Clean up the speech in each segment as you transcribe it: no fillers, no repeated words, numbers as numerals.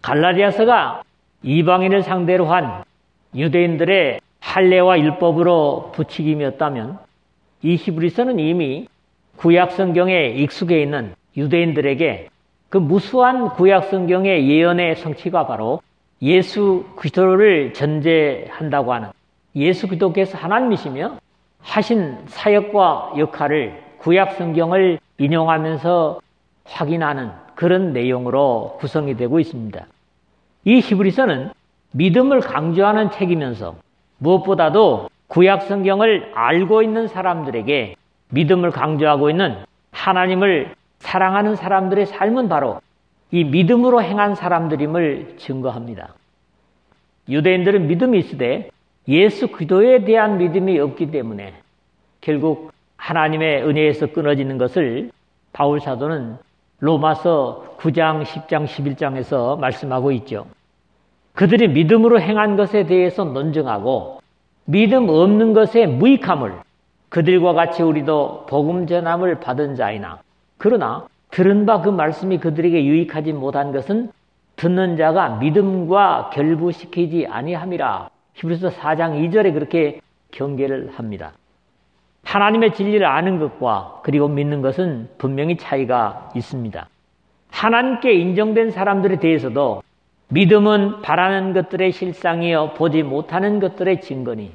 갈라디아서가 이방인을 상대로 한 유대인들의 할례와 율법으로 부추김이었다면 이 히브리서는 이미 구약 성경에 익숙해 있는 유대인들에게 그 무수한 구약 성경의 예언의 성취가 바로 예수 그리스도를 전제한다고 하는, 예수 그리스도께서 하나님이시며 하신 사역과 역할을 구약 성경을 인용하면서 확인하는 그런 내용으로 구성이 되고 있습니다. 이 히브리서는 믿음을 강조하는 책이면서 무엇보다도 구약 성경을 알고 있는 사람들에게 믿음을 강조하고 있는, 하나님을 사랑하는 사람들의 삶은 바로 이 믿음으로 행한 사람들임을 증거합니다. 유대인들은 믿음이 있으되 예수 그리스도에 대한 믿음이 없기 때문에 결국 하나님의 은혜에서 끊어지는 것을 바울 사도는 로마서 9장, 10장, 11장에서 말씀하고 있죠. 그들이 믿음으로 행한 것에 대해서 논증하고 믿음 없는 것의 무익함을, 그들과 같이 우리도 복음 전함을 받은 자이나 그러나 들은 바 그 말씀이 그들에게 유익하지 못한 것은 듣는 자가 믿음과 결부시키지 아니함이라. 히브리서 4장 2절에 그렇게 경계를 합니다. 하나님의 진리를 아는 것과 그리고 믿는 것은 분명히 차이가 있습니다. 하나님께 인정된 사람들에 대해서도 믿음은 바라는 것들의 실상이여 보지 못하는 것들의 증거니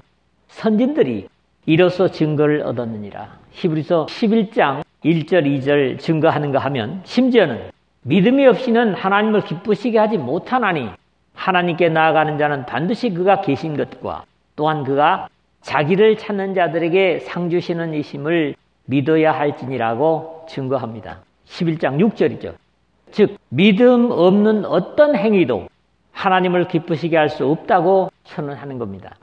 선진들이 이로써 증거를 얻었느니라. 히브리서 11장 1절 2절 증거하는가 하면 심지어는 믿음이 없이는 하나님을 기쁘시게 하지 못하나니 하나님께 나아가는 자는 반드시 그가 계신 것과 또한 그가 자기를 찾는 자들에게 상 주시는 이심을 믿어야 할지니라고 증거합니다. 11장 6절이죠. 즉 믿음 없는 어떤 행위도 하나님을 기쁘시게 할 수 없다고 선언하는 겁니다.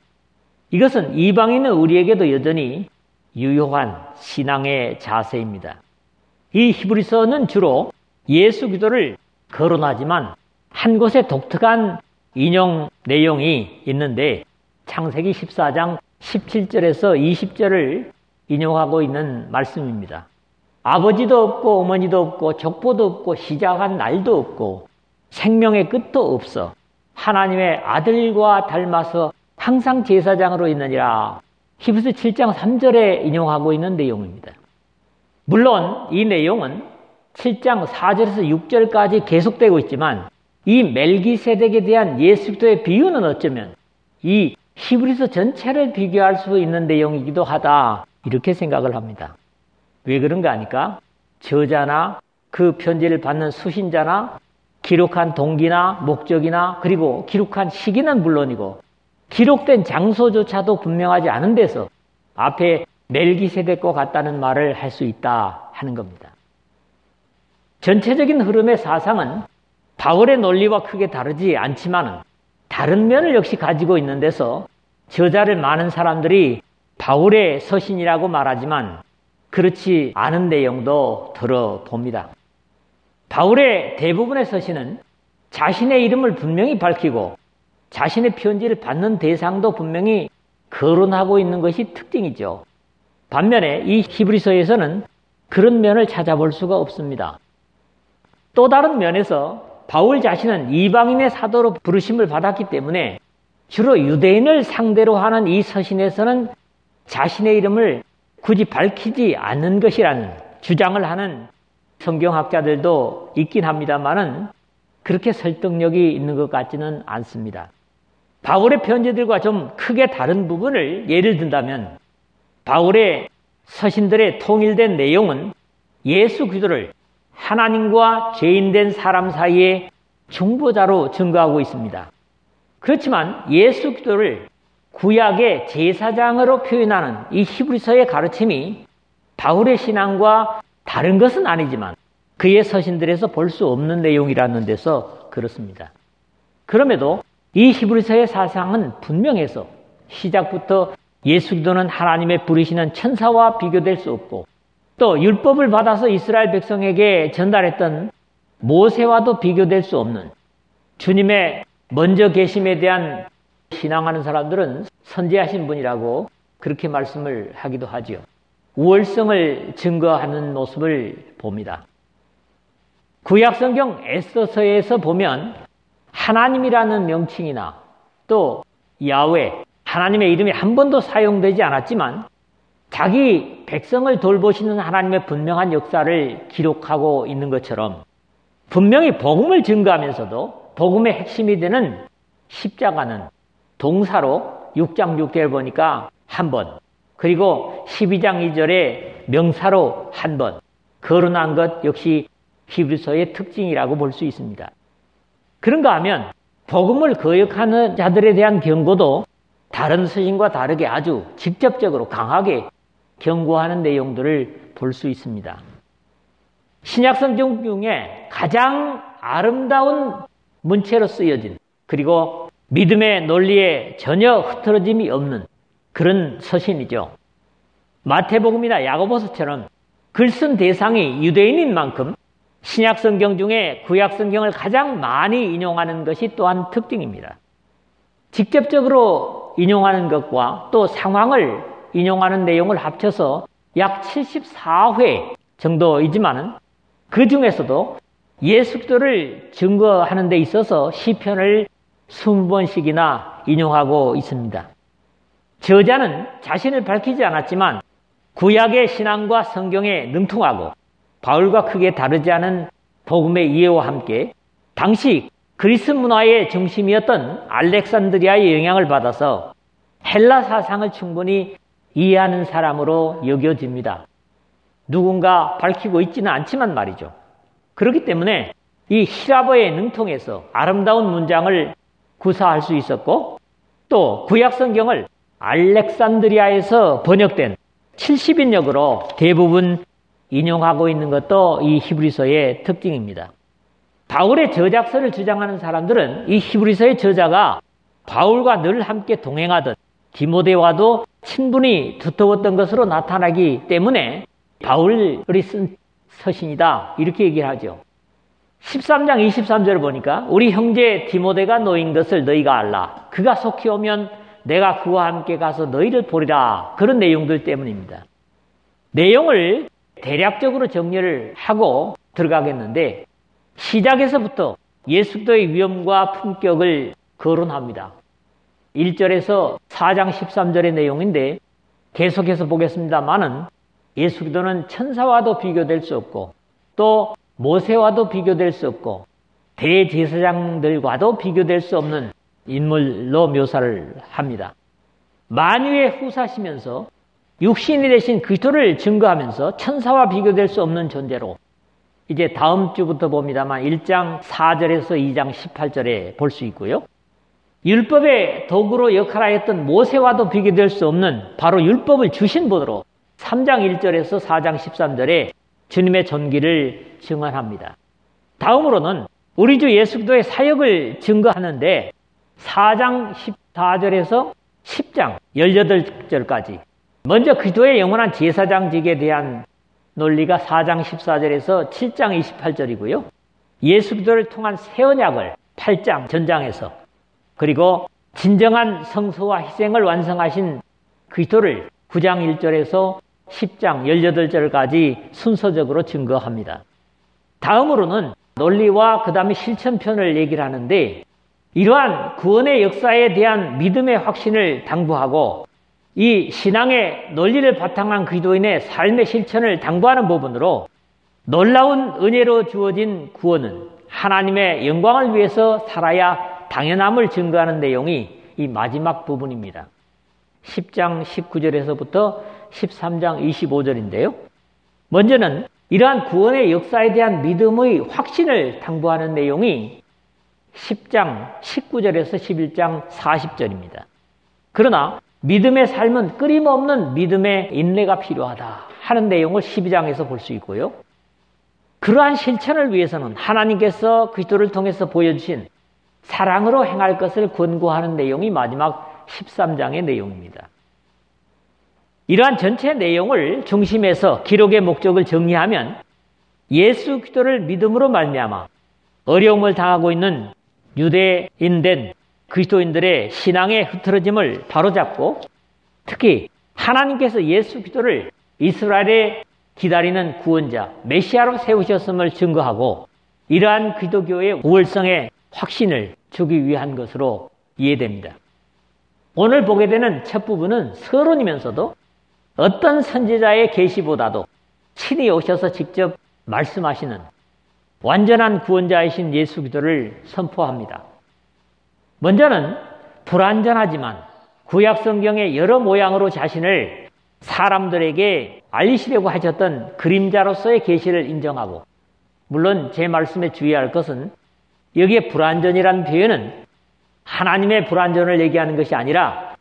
이것은 이방인은 우리에게도 여전히 유효한 신앙의 자세입니다. 이 히브리서는 주로 예수 그리스도를 거론하지만 한 곳에 독특한 인용 내용이 있는데 창세기 14장 17절에서 20절을 인용하고 있는 말씀입니다. 아버지도 없고 어머니도 없고 족보도 없고 시작한 날도 없고 생명의 끝도 없어 하나님의 아들과 닮아서 항상 제사장으로 있느니라. 히브리서 7장 3절에 인용하고 있는 내용입니다. 물론 이 내용은 7장 4절에서 6절까지 계속되고 있지만 이 멜기세덱에 대한 예수 그리스도의 비유는 어쩌면 이 히브리서 전체를 비교할 수 있는 내용이기도 하다, 이렇게 생각을 합니다. 왜 그런가 하니까 저자나 그 편지를 받는 수신자나 기록한 동기나 목적이나 그리고 기록한 시기는 물론이고 기록된 장소조차도 분명하지 않은 데서 앞에 멜기세덱과 같다는 말을 할 수 있다 하는 겁니다. 전체적인 흐름의 사상은 바울의 논리와 크게 다르지 않지만 다른 면을 역시 가지고 있는 데서 저자를 많은 사람들이 바울의 서신이라고 말하지만 그렇지 않은 내용도 들어봅니다. 바울의 대부분의 서신은 자신의 이름을 분명히 밝히고 자신의 편지를 받는 대상도 분명히 거론하고 있는 것이 특징이죠. 반면에 이 히브리서에서는 그런 면을 찾아볼 수가 없습니다. 또 다른 면에서 바울 자신은 이방인의 사도로 부르심을 받았기 때문에 주로 유대인을 상대로 하는 이 서신에서는 자신의 이름을 굳이 밝히지 않는 것이라는 주장을 하는 성경학자들도 있긴 합니다만은 그렇게 설득력이 있는 것 같지는 않습니다. 바울의 편지들과 좀 크게 다른 부분을 예를 든다면 바울의 서신들의 통일된 내용은 예수 그리스도를 하나님과 죄인된 사람 사이의 중보자로 증거하고 있습니다. 그렇지만 예수 그리스도를 구약의 제사장으로 표현하는 이 히브리서의 가르침이 바울의 신앙과 다른 것은 아니지만 그의 서신들에서 볼 수 없는 내용이라는 데서 그렇습니다. 그럼에도 이 히브리서의 사상은 분명해서 시작부터 예수 그리스도는 하나님의 부르시는 천사와 비교될 수 없고 또 율법을 받아서 이스라엘 백성에게 전달했던 모세와도 비교될 수 없는 주님의 먼저 계심에 대한 신앙하는 사람들은 선지하신 분이라고 그렇게 말씀을 하기도 하지요. 우월성을 증거하는 모습을 봅니다. 구약성경 에스더서에서 보면 하나님이라는 명칭이나 또 야훼, 하나님의 이름이 한 번도 사용되지 않았지만 자기 백성을 돌보시는 하나님의 분명한 역사를 기록하고 있는 것처럼 분명히 복음을 증거하면서도 복음의 핵심이 되는 십자가는 동사로 6장 6절을 보니까 한 번, 그리고 12장 2절에 명사로 한 번 거론한 것 역시 히브리서의 특징이라고 볼 수 있습니다. 그런가 하면 복음을 거역하는 자들에 대한 경고도 다른 서신과 다르게 아주 직접적으로 강하게 경고하는 내용들을 볼 수 있습니다. 신약성경 중에 가장 아름다운 문체로 쓰여진, 그리고 믿음의 논리에 전혀 흐트러짐이 없는 그런 서신이죠. 마태복음이나 야고보서처럼 글쓴 대상이 유대인인 만큼 신약성경 중에 구약성경을 가장 많이 인용하는 것이 또한 특징입니다. 직접적으로 인용하는 것과 또 상황을 인용하는 내용을 합쳐서 약 74회 정도이지만은 그 중에서도 예수 그리스도를 증거하는 데 있어서 시편을 20번씩이나 인용하고 있습니다. 저자는 자신을 밝히지 않았지만 구약의 신앙과 성경에 능통하고 바울과 크게 다르지 않은 복음의 이해와 함께 당시 그리스 문화의 중심이었던 알렉산드리아의 영향을 받아서 헬라 사상을 충분히 이해하는 사람으로 여겨집니다. 누군가 밝히고 있지는 않지만 말이죠. 그렇기 때문에 이 히라보에 능통해서 아름다운 문장을 구사할 수 있었고 또 구약성경을 알렉산드리아에서 번역된 70인역으로 대부분 인용하고 있는 것도 이 히브리서의 특징입니다. 바울의 저작서를 주장하는 사람들은 이 히브리서의 저자가 바울과 늘 함께 동행하던 디모데와도 친분이 두터웠던 것으로 나타나기 때문에 바울이 쓴 서신이다 이렇게 얘기를 하죠. 13장 23절을 보니까 우리 형제 디모데가 놓인 것을 너희가 알라. 그가 속히 오면 내가 그와 함께 가서 너희를 보리라. 그런 내용들 때문입니다. 내용을 대략적으로 정리를 하고 들어가겠는데 시작에서부터 예수 그리스도의 위엄과 품격을 거론합니다. 1절에서 4장 13절의 내용인데 계속해서 보겠습니다만은 예수 그리스도는 천사와도 비교될 수 없고 또 모세와도 비교될 수 없고 대제사장들과도 비교될 수 없는 인물로 묘사를 합니다. 만유의 후사시면서 육신이 되신 그리스도를 증거하면서 천사와 비교될 수 없는 존재로 이제 다음 주부터 봅니다만 1장 4절에서 2장 18절에 볼 수 있고요. 율법의 도구로 역할하였던 모세와도 비교될 수 없는 바로 율법을 주신 분으로 3장 1절에서 4장 13절에 주님의 존귀를 증언합니다. 다음으로는 우리 주 예수 그리스도의 사역을 증거하는데 4장 14절에서 10장 18절까지 먼저 그리스도의 영원한 제사장직에 대한 논리가 4장 14절에서 7장 28절이고요. 예수 그리스도를 통한 새 언약을 8장 전장에서 그리고 진정한 성소와 희생을 완성하신 그리스도를 9장 1절에서 10장 18절까지 순서적으로 증거합니다. 다음으로는 논리와 그 다음에 실천편을 얘기를 하는데 이러한 구원의 역사에 대한 믿음의 확신을 당부하고 이 신앙의 논리를 바탕한 그리스도인의 삶의 실천을 당부하는 부분으로 놀라운 은혜로 주어진 구원은 하나님의 영광을 위해서 살아야 당연함을 증거하는 내용이 이 마지막 부분입니다. 10장 19절에서부터 13장 25절인데요. 먼저는 이러한 구원의 역사에 대한 믿음의 확신을 당부하는 내용이 10장 19절에서 11장 40절입니다. 그러나 믿음의 삶은 끊임없는 믿음의 인내가 필요하다 하는 내용을 12장에서 볼 수 있고요. 그러한 실천을 위해서는 하나님께서 그리스도를 통해서 보여주신 사랑으로 행할 것을 권고하는 내용이 마지막 13장의 내용입니다. 이러한 전체 내용을 중심에서 기록의 목적을 정리하면 예수 그리스도를 믿음으로 말미암아 어려움을 당하고 있는 유대인된 그리스도인들의 신앙의 흐트러짐을 바로잡고 특히 하나님께서 예수 그리스도를 이스라엘에 기다리는 구원자 메시아로 세우셨음을 증거하고 이러한 그리스도교의 우월성에 확신을 주기 위한 것으로 이해됩니다. 오늘 보게 되는 첫 부분은 서론이면서도 어떤 선지자의 계시보다도 친히 오셔서 직접 말씀하시는 완전한 구원자이신 예수 그리스도를 선포합니다. 먼저는 불완전하지만 구약 성경의 여러 모양으로 자신을 사람들에게 알리시려고 하셨던 그림자로서의 계시를 인정하고, 물론 제 말씀에 주의할 것은 여기에 불완전이라는 표현은 하나님의 불완전을 얘기하는 것이 아니라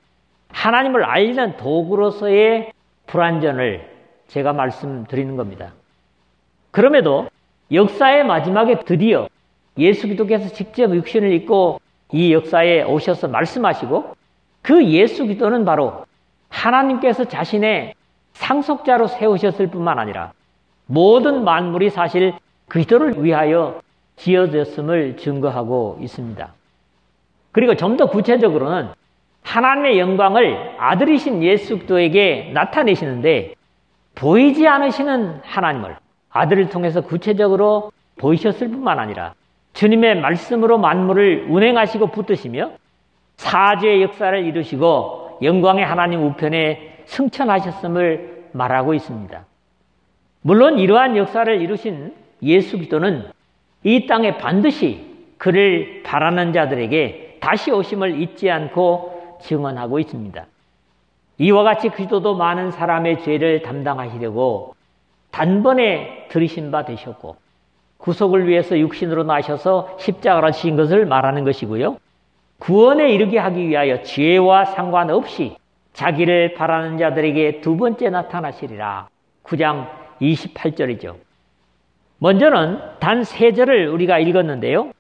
하나님을 알리는 도구로서의 불완전을 제가 말씀드리는 겁니다. 그럼에도 역사의 마지막에 드디어 예수 그리스도께서 직접 육신을 입고 이 역사에 오셔서 말씀하시고, 그 예수 그리스도는 바로 하나님께서 자신의 상속자로 세우셨을 뿐만 아니라 모든 만물이 사실 그리스도를 위하여 지어졌음을 증거하고 있습니다. 그리고 좀 더 구체적으로는 하나님의 영광을 아들이신 예수 그리스도에게 나타내시는데, 보이지 않으시는 하나님을 아들을 통해서 구체적으로 보이셨을 뿐만 아니라 주님의 말씀으로 만물을 운행하시고 붙드시며 사죄의 역사를 이루시고 영광의 하나님 우편에 승천하셨음을 말하고 있습니다. 물론 이러한 역사를 이루신 예수 그리스도는 이 땅에 반드시 그를 바라는 자들에게 다시 오심을 잊지 않고 증언하고 있습니다. 이와 같이 그리스도도 많은 사람의 죄를 담당하시려고 단번에 들이신 바 되셨고, 구속을 위해서 육신으로 나셔서 십자가로 지신 것을 말하는 것이고요. 구원에 이르게 하기 위하여 죄와 상관없이 자기를 바라는 자들에게 두 번째 나타나시리라. 9장 28절이죠. 먼저는 단 3절을 우리가 읽었는데요.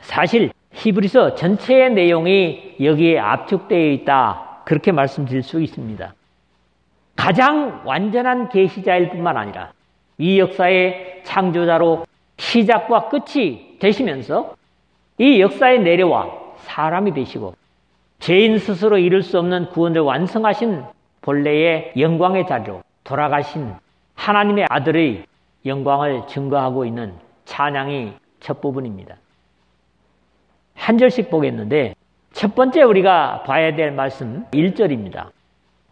사실 히브리서 전체의 내용이 여기에 압축되어 있다, 그렇게 말씀드릴 수 있습니다. 가장 완전한 계시자일 뿐만 아니라 이 역사의 창조자로 시작과 끝이 되시면서 이 역사에 내려와 사람이 되시고 죄인 스스로 이룰 수 없는 구원을 완성하신 본래의 영광의 자리로 돌아가신 하나님의 아들의 영광을 증거하고 있는 찬양이 첫 부분입니다. 한 절씩 보겠는데, 첫 번째 우리가 봐야 될 말씀 1절입니다.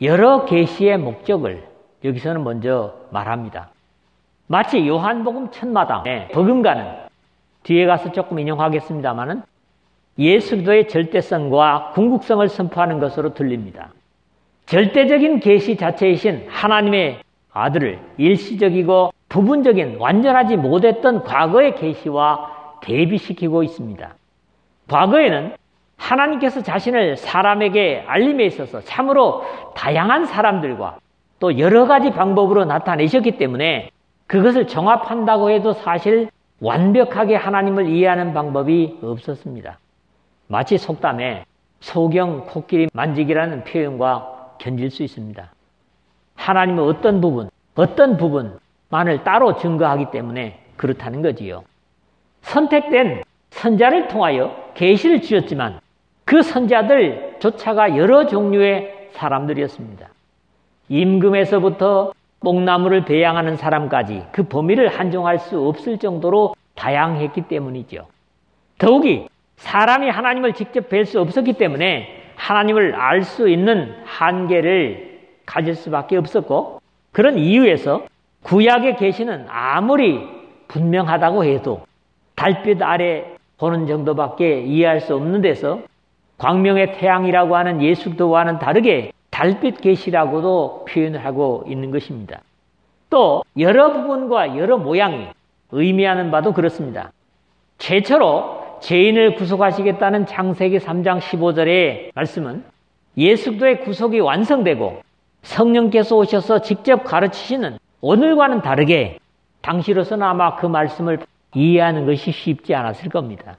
여러 계시의 목적을 여기서는 먼저 말합니다. 마치 요한복음 첫마당에 버금가는, 뒤에 가서 조금 인용하겠습니다마는 예수 그리스도의 절대성과 궁극성을 선포하는 것으로 들립니다. 절대적인 계시 자체이신 하나님의 아들을 일시적이고 부분적인 완전하지 못했던 과거의 계시와 대비시키고 있습니다. 과거에는 하나님께서 자신을 사람에게 알림에 있어서 참으로 다양한 사람들과 또 여러 가지 방법으로 나타내셨기 때문에 그것을 종합한다고 해도 사실 완벽하게 하나님을 이해하는 방법이 없었습니다. 마치 속담에 소경 코끼리 만지기라는 표현과 견질 수 있습니다. 하나님은 어떤 부분만을 따로 증거하기 때문에 그렇다는 거지요. 선택된 선자를 통하여 계시를 주셨지만 그 선자들조차가 여러 종류의 사람들이었습니다. 임금에서부터 뽕나무를 배양하는 사람까지 그 범위를 한정할 수 없을 정도로 다양했기 때문이죠. 더욱이 사람이 하나님을 직접 뵐 수 없었기 때문에 하나님을 알 수 있는 한계를 가질 수밖에 없었고, 그런 이유에서 구약의 계시는 아무리 분명하다고 해도 달빛 아래 보는 정도밖에 이해할 수 없는 데서 광명의 태양이라고 하는 예수 그리스도와는 다르게 달빛 계시라고도 표현을 하고 있는 것입니다. 또 여러 부분과 여러 모양이 의미하는 바도 그렇습니다. 최초로 죄인을 구속하시겠다는 창세기 3장 15절의 말씀은 예수 그리스도의 구속이 완성되고 성령께서 오셔서 직접 가르치시는 오늘과는 다르게 당시로서는 아마 그 말씀을 이해하는 것이 쉽지 않았을 겁니다.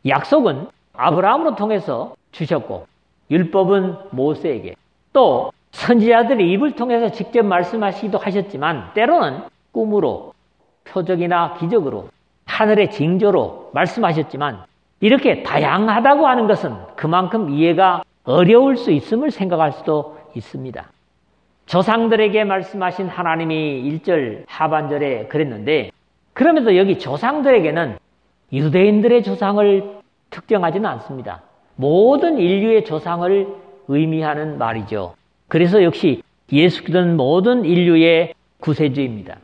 약속은 아브라함으로 통해서 주셨고 율법은 모세에게, 또 선지자들의 입을 통해서 직접 말씀하시기도 하셨지만 때로는 꿈으로, 표적이나 기적으로, 하늘의 징조로 말씀하셨지만 이렇게 다양하다고 하는 것은 그만큼 이해가 어려울 수 있음을 생각할 수도 있습니다. 조상들에게 말씀하신 하나님이 1절 하반절에 그랬는데, 그러면서 여기 조상들에게는 유대인들의 조상을 특정하지는 않습니다. 모든 인류의 조상을 의미하는 말이죠. 그래서 역시 예수 그리스도는 모든 인류의 구세주입니다.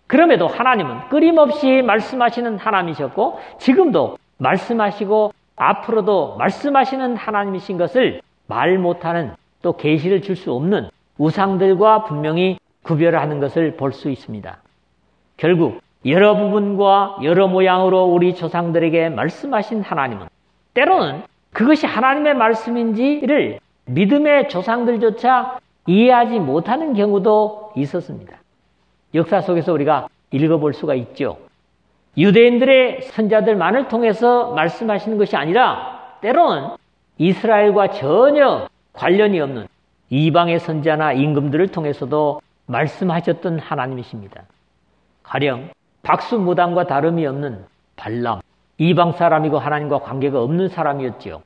그럼에도 하나님은 끊임없이 말씀하시는 하나님이셨고 지금도 말씀하시고 앞으로도 말씀하시는 하나님이신 것을 말 못하는 또 계시를 줄 수 없는 우상들과 분명히 구별하는 것을 볼 수 있습니다. 결국 여러 부분과 여러 모양으로 우리 조상들에게 말씀하신 하나님은 때로는 그것이 하나님의 말씀인지를 믿음의 조상들조차 이해하지 못하는 경우도 있었습니다. 역사 속에서 우리가 읽어볼 수가 있죠. 유대인들의 선자들만을 통해서 말씀하시는 것이 아니라 때로는 이스라엘과 전혀 관련이 없는 이방의 선자나 임금들을 통해서도 말씀하셨던 하나님이십니다. 가령 박수무당과 다름이 없는 발람, 이방 사람이고 하나님과 관계가 없는 사람이었지요.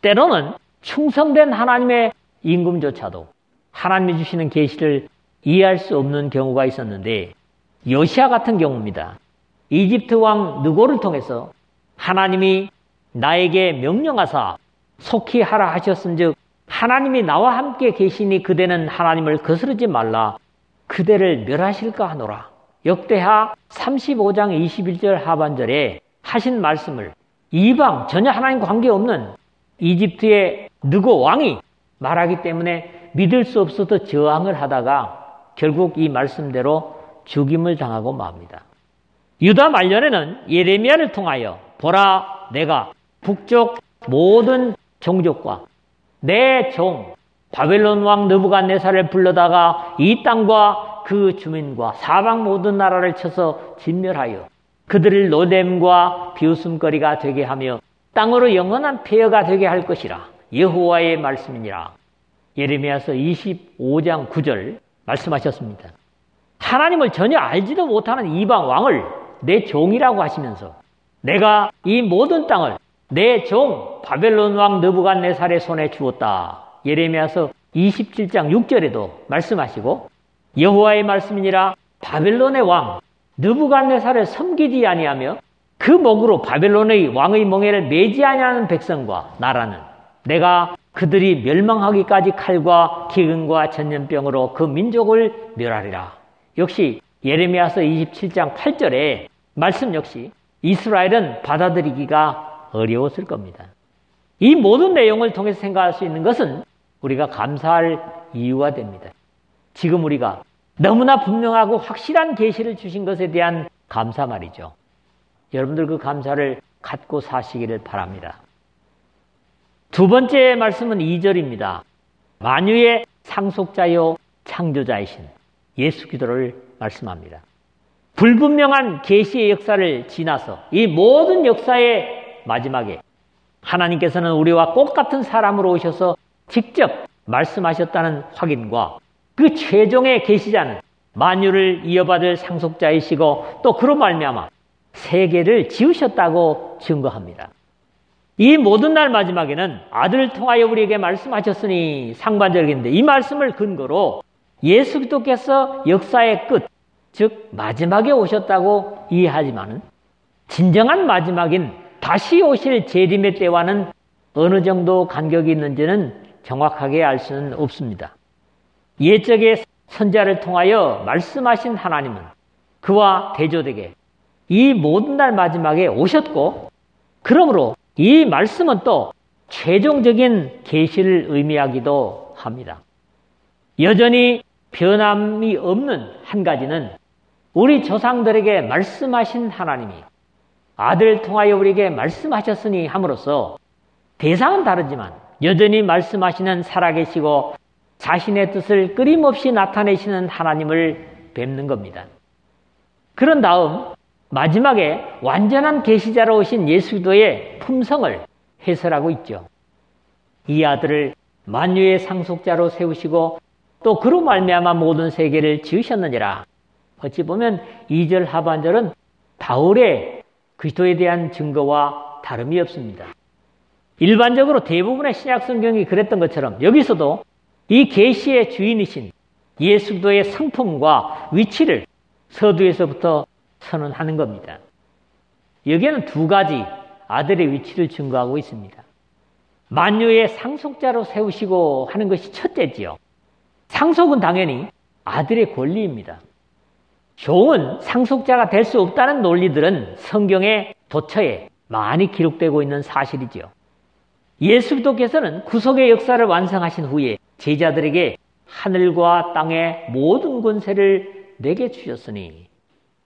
때로는 충성된 하나님의 임금조차도 하나님이 주시는 계시를 이해할 수 없는 경우가 있었는데 요시야 같은 경우입니다. 이집트 왕 느고를 통해서 하나님이 나에게 명령하사 속히 하라 하셨은즉 하나님이 나와 함께 계시니 그대는 하나님을 거스르지 말라 그대를 멸하실까 하노라. 역대하 35장 21절 하반절에 하신 말씀을 이방 전혀 하나님 관계없는 이집트의 느고 왕이 말하기 때문에 믿을 수 없어서 저항을 하다가 결국 이 말씀대로 죽임을 당하고 맙니다. 유다 말년에는 예레미야를 통하여 보라 내가 북쪽 모든 종족과 내 종 바벨론 왕 느부갓네살을 불러다가 이 땅과 그 주민과 사방 모든 나라를 쳐서 진멸하여 그들을 노뎀과 비웃음거리가 되게 하며 땅으로 영원한 폐허가 되게 할 것이라 여호와의 말씀이니라. 예레미야서 25장 9절 말씀하셨습니다. 하나님을 전혀 알지도 못하는 이방 왕을 내 종이라고 하시면서 내가 이 모든 땅을 내 종 바벨론 왕 느부갓네살의 손에 주었다. 예레미야서 27장 6절에도 말씀하시고 여호와의 말씀이니라 바벨론의 왕 느부갓네살을 섬기지 아니하며 그 목으로 바벨론의 왕의 멍에를 매지 아니하는 백성과 나라는 내가 그들이 멸망하기까지 칼과 기근과 전염병으로 그 민족을 멸하리라. 역시 예레미야서 27장 8절에 말씀 역시 이스라엘은 받아들이기가 어려웠을 겁니다. 이 모든 내용을 통해서 생각할 수 있는 것은 우리가 감사할 이유가 됩니다. 지금 우리가 너무나 분명하고 확실한 계시를 주신 것에 대한 감사 말이죠. 여러분들 그 감사를 갖고 사시기를 바랍니다. 두 번째 말씀은 2절입니다. 만유의 상속자요 창조자이신 예수 그리스도를 말씀합니다. 불분명한 계시의 역사를 지나서 이 모든 역사의 마지막에 하나님께서는 우리와 똑같은 사람으로 오셔서 직접 말씀하셨다는 확인과 그 최종의 계시자는 만유를 이어받을 상속자이시고 또 그로 말미암아 세계를 지으셨다고 증거합니다. 이 모든 날 마지막에는 아들을 통하여 우리에게 말씀하셨으니 상반절인데 이 말씀을 근거로 예수 그리스도께서 역사의 끝, 즉 마지막에 오셨다고 이해하지만 진정한 마지막인 다시 오실 재림의 때와는 어느 정도 간격이 있는지는 정확하게 알 수는 없습니다. 옛적의 선자를 통하여 말씀하신 하나님은 그와 대조되게 이 모든 날 마지막에 오셨고 그러므로 이 말씀은 또 최종적인 계시를 의미하기도 합니다. 여전히 변함이 없는 한 가지는 우리 조상들에게 말씀하신 하나님이 아들을 통하여 우리에게 말씀하셨으니 함으로써 대상은 다르지만 여전히 말씀하시는 살아계시고 자신의 뜻을 끊임없이 나타내시는 하나님을 뵙는 겁니다. 그런 다음 마지막에 완전한 계시자로 오신 예수 그리스도의 품성을 해설하고 있죠. 이 아들을 만유의 상속자로 세우시고 또 그로 말미암아 모든 세계를 지으셨느니라. 어찌 보면 2절 하반절은 바울의 그리스도에 대한 증거와 다름이 없습니다. 일반적으로 대부분의 신약 성경이 그랬던 것처럼 여기서도 이 계시의 주인이신 예수 그리스도의 성품과 위치를 서두에서부터 선언하는 겁니다. 여기에는 두 가지 아들의 위치를 증거하고 있습니다. 만유의 상속자로 세우시고 하는 것이 첫째지요. 상속은 당연히 아들의 권리입니다. 좋은 상속자가 될 수 없다는 논리들은 성경의 도처에 많이 기록되고 있는 사실이지요. 예수 그리스도께서는 구속의 역사를 완성하신 후에 제자들에게 하늘과 땅의 모든 권세를 내게 주셨으니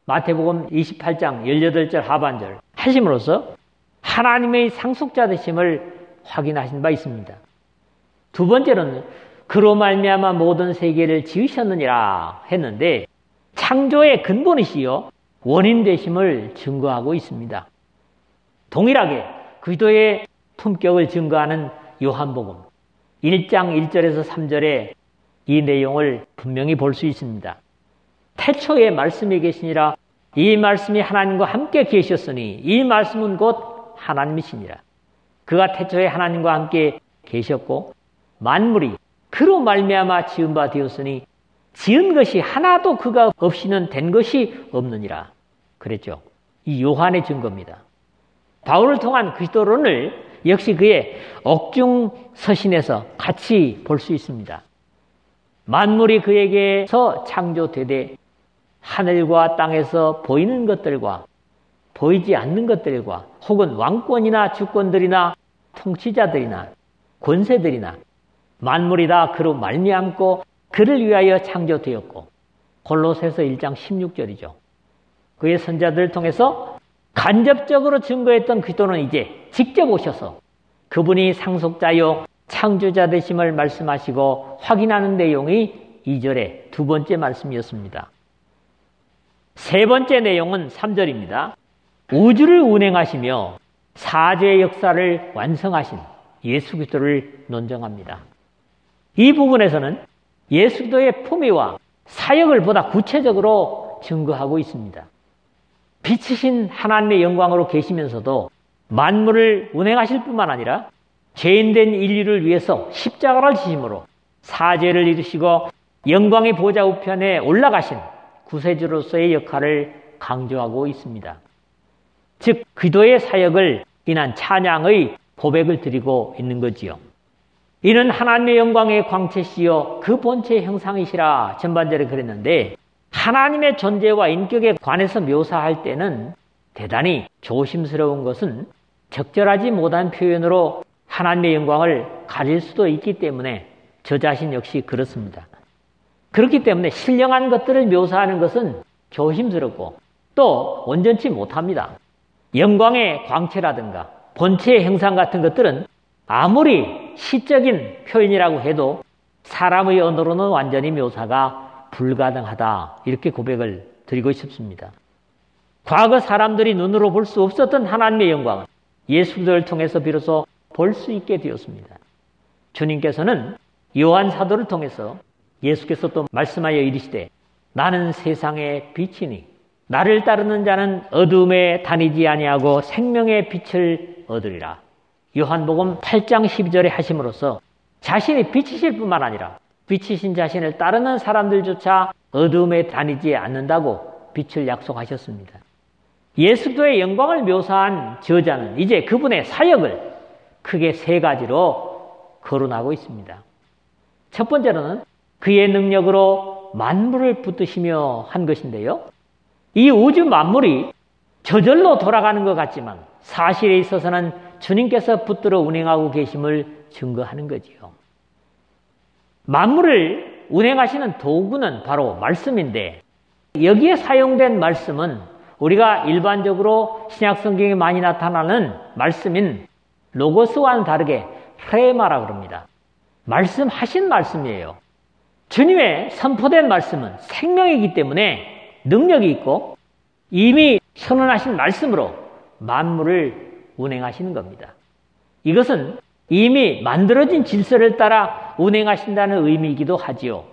마태복음 28장 18절 하반절 하심으로써 하나님의 상속자 되심을 확인하신 바 있습니다. 두 번째로는 그로 말미암아 모든 세계를 지으셨느니라 했는데 창조의 근본이시요 원인 되심을 증거하고 있습니다. 동일하게 그리스도의 품격을 증거하는 요한복음 1장 1절에서 3절에 이 내용을 분명히 볼 수 있습니다. 태초에 말씀이 계시니라 이 말씀이 하나님과 함께 계셨으니 이 말씀은 곧 하나님이시니라. 그가 태초에 하나님과 함께 계셨고 만물이 그로 말미암아 지은 바 되었으니 지은 것이 하나도 그가 없이는 된 것이 없느니라. 그랬죠. 이 요한의 증거입니다. 바울을 통한 그리스도론을 역시 그의 옥중서신에서 같이 볼 수 있습니다. 만물이 그에게서 창조되되 하늘과 땅에서 보이는 것들과 보이지 않는 것들과 혹은 왕권이나 주권들이나 통치자들이나 권세들이나 만물이 다 그로 말미암고 그를 위하여 창조되었고 골로새서 1장 16절이죠. 그의 선자들을 통해서 간접적으로 증거했던 그리스도는 이제 직접 오셔서 그분이 상속자요 창조자 되심을 말씀하시고 확인하는 내용이 2절의 두 번째 말씀이었습니다. 세 번째 내용은 3절입니다. 우주를 운행하시며 사죄의 역사를 완성하신 예수 그리스도를 논정합니다. 이 부분에서는 예수 그리스도의 품위와 사역을 보다 구체적으로 증거하고 있습니다. 빛이신 하나님의 영광으로 계시면서도 만물을 운행하실 뿐만 아니라 죄인된 인류를 위해서 십자가를 지심으로 사죄를 이루시고 영광의 보좌 우편에 올라가신 구세주로서의 역할을 강조하고 있습니다. 즉 그리스도의 사역을 인한 찬양의 고백을 드리고 있는 거지요. 이는 하나님의 영광의 광채시요 그 본체의 형상이시라 전반절에 그랬는데 하나님의 존재와 인격에 관해서 묘사할 때는 대단히 조심스러운 것은 적절하지 못한 표현으로 하나님의 영광을 가릴 수도 있기 때문에 저 자신 역시 그렇습니다. 그렇기 때문에 신령한 것들을 묘사하는 것은 조심스럽고 또 온전치 못합니다. 영광의 광채라든가 본체의 형상 같은 것들은 아무리 시적인 표현이라고 해도 사람의 언어로는 완전히 묘사가 불가능하다 이렇게 고백을 드리고 싶습니다. 과거 사람들이 눈으로 볼 수 없었던 하나님의 영광은 예수 그리스도를 통해서 비로소 볼 수 있게 되었습니다. 주님께서는 요한 사도를 통해서 예수께서 또 말씀하여 이르시되 나는 세상의 빛이니 나를 따르는 자는 어둠에 다니지 아니하고 생명의 빛을 얻으리라. 요한복음 8장 12절에 하심으로써 자신이 빛이실 뿐만 아니라 빛이신 자신을 따르는 사람들조차 어둠에 다니지 않는다고 빛을 약속하셨습니다. 예수도의 영광을 묘사한 저자는 이제 그분의 사역을 크게 세 가지로 거론하고 있습니다. 첫 번째로는 그의 능력으로 만물을 붙드시며 한 것인데요. 이 우주 만물이 저절로 돌아가는 것 같지만 사실에 있어서는 주님께서 붙들어 운행하고 계심을 증거하는 거지요. 만물을 운행하시는 도구는 바로 말씀인데 여기에 사용된 말씀은 우리가 일반적으로 신약성경에 많이 나타나는 말씀인 로고스와는 다르게 프레마라고 합니다. 말씀하신 말씀이에요. 주님의 선포된 말씀은 생명이기 때문에 능력이 있고 이미 선언하신 말씀으로 만물을 운행하시는 겁니다. 이것은 이미 만들어진 질서를 따라 운행하신다는 의미이기도 하지요.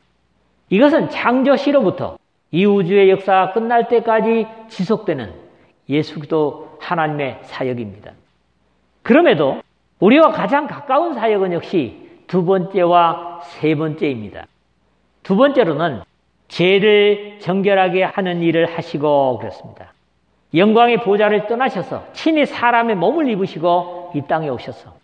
이것은 창조시로부터 이 우주의 역사가 끝날 때까지 지속되는 예수 그리스도 하나님의 사역입니다. 그럼에도 우리와 가장 가까운 사역은 역시 두 번째와 세 번째입니다. 두 번째로는 죄를 정결하게 하는 일을 하시고 그렇습니다. 영광의 보좌를 떠나셔서 친히 사람의 몸을 입으시고 이 땅에 오셔서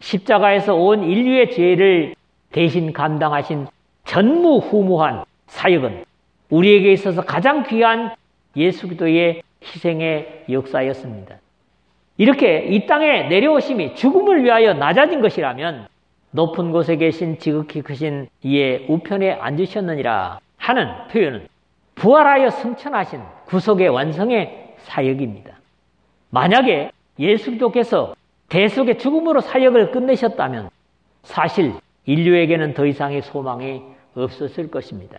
십자가에서 온 인류의 죄를 대신 감당하신 전무후무한 사역은 우리에게 있어서 가장 귀한 예수 그리스도의 희생의 역사였습니다. 이렇게 이 땅에 내려오심이 죽음을 위하여 낮아진 것이라면 높은 곳에 계신 지극히 크신 이의 우편에 앉으셨느니라 하는 표현은 부활하여 승천하신 구속의 완성의 사역입니다. 만약에 예수 그리스도께서 대속의 죽음으로 사역을 끝내셨다면 사실 인류에게는 더 이상의 소망이 없었을 것입니다.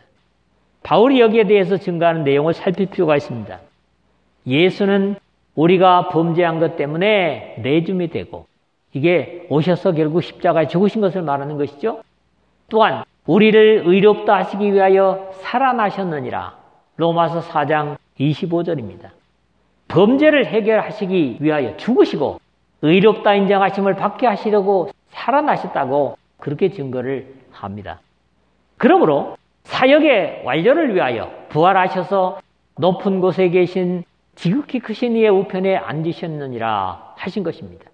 바울이 여기에 대해서 증거하는 내용을 살필 필요가 있습니다. 예수는 우리가 범죄한 것 때문에 내줌이 되고 이게 오셔서 결국 십자가에 죽으신 것을 말하는 것이죠. 또한 우리를 의롭다 하시기 위하여 살아나셨느니라. 로마서 4장 25절입니다. 범죄를 해결하시기 위하여 죽으시고 의롭다 인정하심을 받게 하시려고 살아나셨다고 그렇게 증거를 합니다. 그러므로 사역의 완료를 위하여 부활하셔서 높은 곳에 계신 지극히 크신 이의 우편에 앉으셨느니라 하신 것입니다.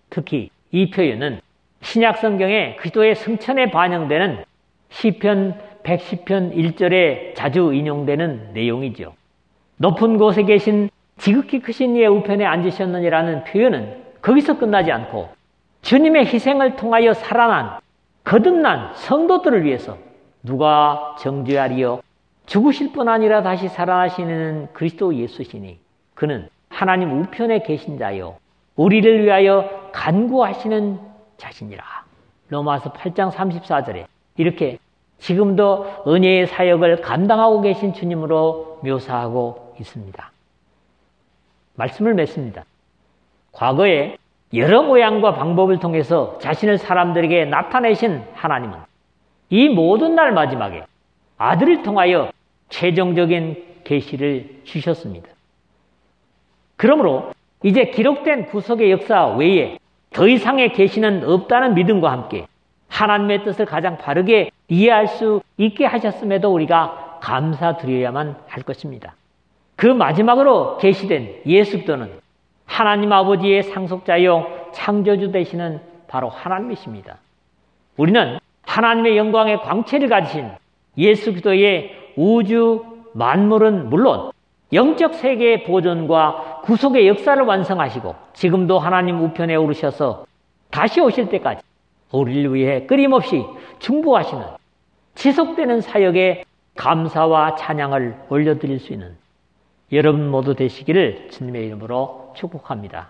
특히 이 표현은 신약 성경에 그리스도의 승천에 반영되는 시편 110편 1절에 자주 인용되는 내용이죠. 높은 곳에 계신 지극히 크신 이의 우편에 앉으셨느니라는 표현은 거기서 끝나지 않고 주님의 희생을 통하여 살아난 거듭난 성도들을 위해서 누가 정죄하리요? 죽으실 뿐 아니라 다시 살아나시는 그리스도 예수시니 그는 하나님 우편에 계신 자요 우리를 위하여 간구하시는 자신이라. 로마서 8장 34절에 이렇게 지금도 은혜의 사역을 감당하고 계신 주님으로 묘사하고 있습니다. 말씀을 맺습니다. 과거에 여러 모양과 방법을 통해서 자신을 사람들에게 나타내신 하나님은 이 모든 날 마지막에 아들을 통하여 최종적인 계시를 주셨습니다. 그러므로 이제 기록된 구속의 역사 외에 더 이상의 계시는 없다는 믿음과 함께 하나님의 뜻을 가장 바르게 이해할 수 있게 하셨음에도 우리가 감사드려야만 할 것입니다. 그 마지막으로 계시된 예수 그리스도는 하나님 아버지의 상속자요 창조주 되시는 바로 하나님이십니다. 우리는 하나님의 영광의 광채를 가지신 예수 그리스도의 우주 만물은 물론 영적 세계의 보존과 구속의 역사를 완성하시고 지금도 하나님 우편에 오르셔서 다시 오실 때까지 우리를 위해 끊임없이 중보하시는 지속되는 사역에 감사와 찬양을 올려드릴 수 있는 여러분 모두 되시기를 주님의 이름으로 축복합니다.